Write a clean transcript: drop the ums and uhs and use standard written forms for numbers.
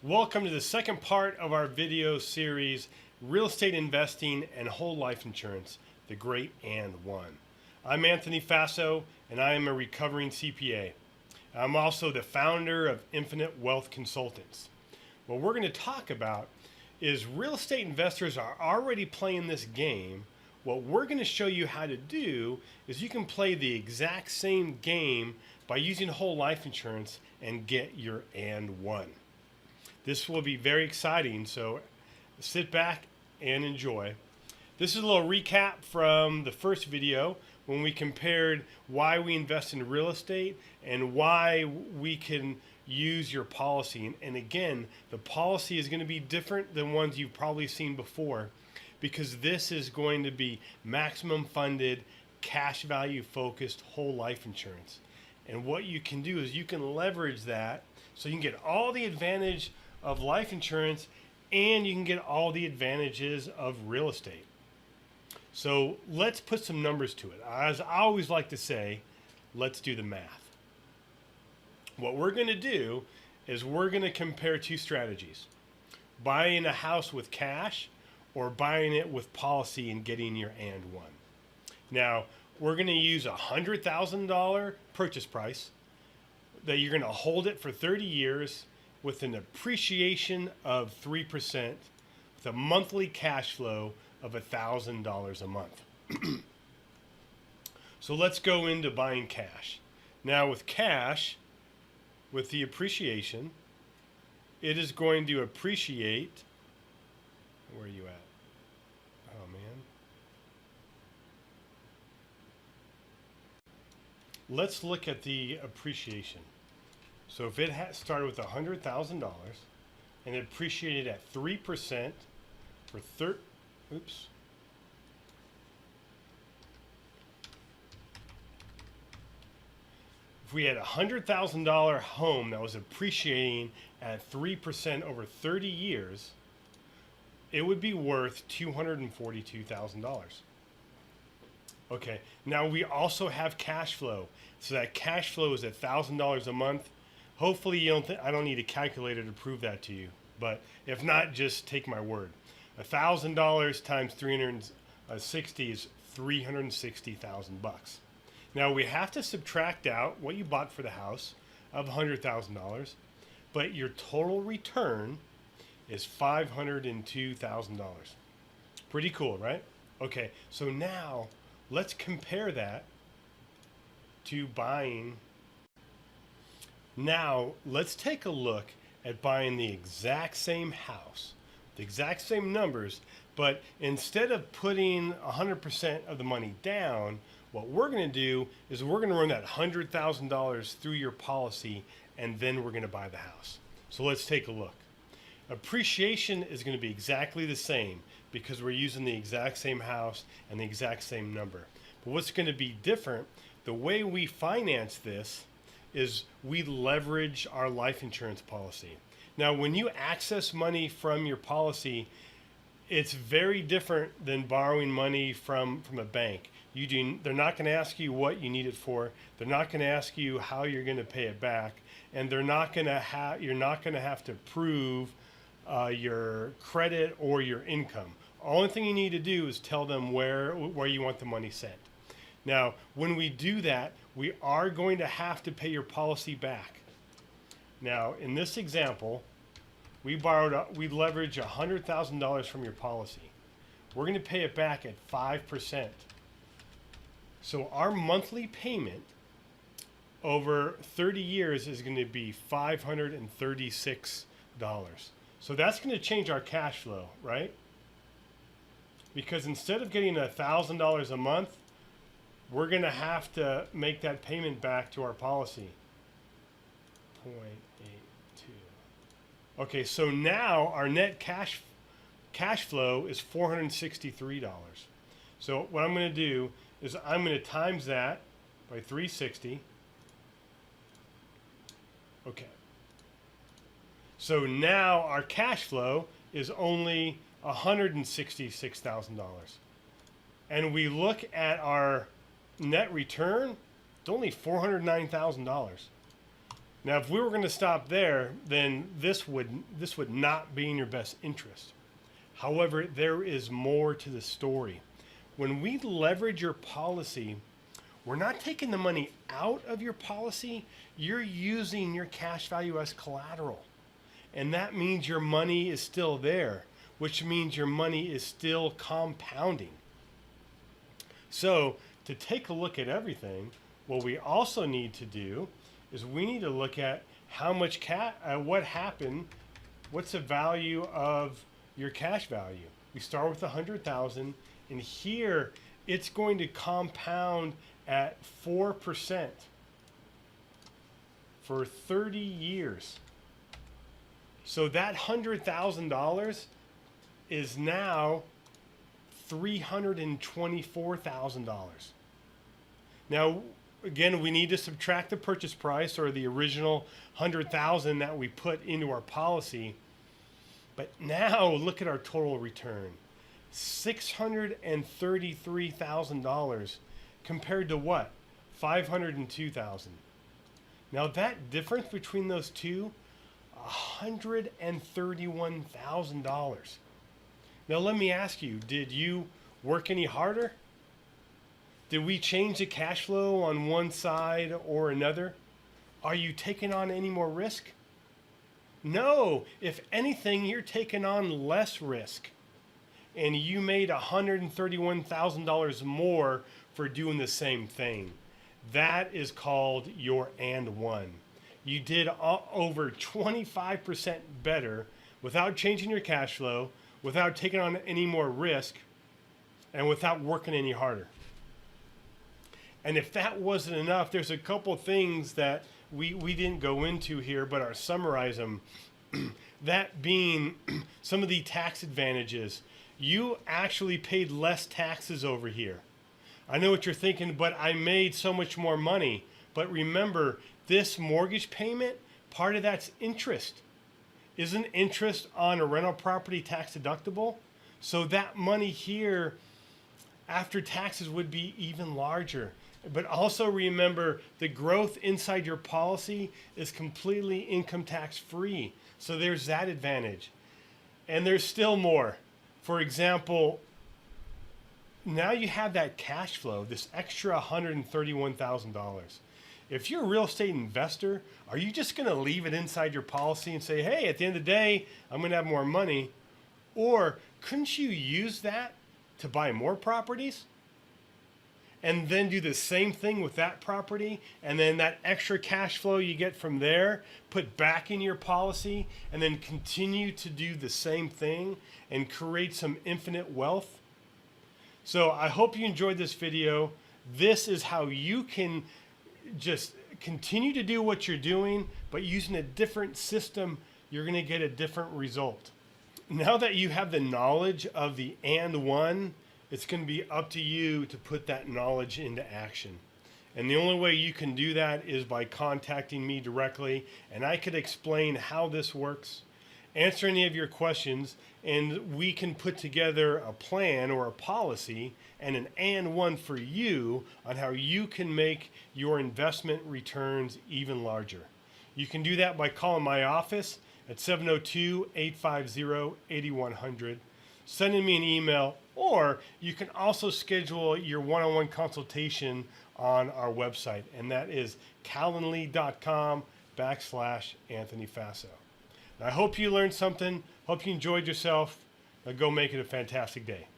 Welcome to the second part of our video series, Real Estate Investing and Whole Life Insurance, the Great and One. I'm Anthony Faso, and I am a recovering CPA. I'm also the founder of Infinite Wealth Consultants. What we're going to talk about is real estate investors are already playing this game. What we're going to show you how to do is you can play the exact same game by using whole life insurance and get your and one. This will be very exciting, so sit back and enjoy. This is a little recap from the first video when we compared why we invest in real estate and why we can use your policy. And again, the policy is going to be different than ones you've probably seen before because this is going to be maximum funded, cash value focused whole life insurance. And what you can do is you can leverage that so you can get all the advantage of life insurance and you can get all the advantages of real estate. So let's put some numbers to it. As I always like to say, let's do the math. What we're going to do is we're going to compare two strategies. Buying a house with cash or buying it with policy and getting your and one. Now, we're going to use a $100,000 purchase price that you're going to hold it for 30 years with an appreciation of 3% with a monthly cash flow of $1,000 a month. So let's go into buying cash. Now with cash, with the appreciation, it is going to appreciate, where are you at? Oh man. Let's look at the appreciation. So if it had started with $100,000 and it appreciated at 3% for If we had a $100,000 home that was appreciating at 3% over 30 years, it would be worth $242,000. Okay, now we also have cash flow. So that cash flow is $1,000 a month. Hopefully you don't I don't need a calculator to prove that to you, but if not, just take my word. $1,000 times 360 is $360,000. Now we have to subtract out what you bought for the house of $100,000, but your total return is $502,000. Pretty cool, right? Okay, so now let's compare that to buying. Now, let's take a look at buying the exact same house, the exact same numbers, but instead of putting 100% of the money down, what we're going to do is we're going to run that $100,000 through your policy, and then we're going to buy the house. So let's take a look. Appreciation is going to be exactly the same because we're using the exact same house and the exact same number. But what's going to be different, the way we finance this is we leverage our life insurance policy. Now, when you access money from your policy, it's very different than borrowing money from a bank. They're not going to ask you what you need it for. They're not going to ask you how you're going to pay it back, and you're not going to have to prove your credit or your income. Only thing you need to do is tell them where you want the money sent. Now, when we do that, we are going to have to pay your policy back. Now, in this example, we leverage $100,000 from your policy. We're going to pay it back at 5%. So our monthly payment over 30 years is going to be $536. So that's going to change our cash flow, right? Because instead of getting $1,000 a month, we're going to have to make that payment back to our policy. 0.82. Okay, so now our net cash flow is $463. So what I'm going to do is I'm going to times that by 360. Okay. So now our cash flow is only $166,000. And we look at our net return, it's only $409,000. Now, if we were going to stop there, then this would not be in your best interest. However, there is more to the story. When we leverage your policy, we're not taking the money out of your policy. You're using your cash value as collateral. And that means your money is still there, which means your money is still compounding. So to take a look at everything, what we also need to do is we need to look at how much what happened, what's the value of your cash value. We start with 100,000, and here it's going to compound at 4% for 30 years. So that $100,000 is now $324,000. Now, again, we need to subtract the purchase price or the original 100,000 that we put into our policy. But now look at our total return. $633,000 compared to what? $502,000. Now that difference between those two, $131,000. Now let me ask you, did you work any harder? Did we change the cash flow on one side or another? Are you taking on any more risk? No. If anything, you're taking on less risk. And you made $131,000 more for doing the same thing. That is called your and one. You did over 25% better without changing your cash flow, without taking on any more risk, and without working any harder. And if that wasn't enough, there's a couple things that we didn't go into here, but I'll summarize them. That being some of the tax advantages. You actually paid less taxes over here. I know what you're thinking, but I made so much more money. But remember, this mortgage payment, part of that's interest. Isn't interest on a rental property tax deductible? So that money here after taxes would be even larger. But also remember, the growth inside your policy is completely income tax free. So there's that advantage. And there's still more. For example, now you have that cash flow, this extra $131,000. If you're a real estate investor, are you just going to leave it inside your policy and say, hey, at the end of the day, I'm going to have more money? Or couldn't you use that to buy more properties? And then do the same thing with that property, and then that extra cash flow you get from there, put back in your policy, and then continue to do the same thing and create some infinite wealth. So I hope you enjoyed this video. This is how you can just continue to do what you're doing, but using a different system, you're going to get a different result. Now that you have the knowledge of the and one, it's going to be up to you to put that knowledge into action. And the only way you can do that is by contacting me directly, and I could explain how this works, answer any of your questions, and we can put together a plan or a policy and an and one for you on how you can make your investment returns even larger. You can do that by calling my office at 702-850-8100, sending me an email, or you can also schedule your one-on-one consultation on our website, and that is calendly.com/Anthony Faso. I hope you learned something. Hope you enjoyed yourself. Now go make it a fantastic day.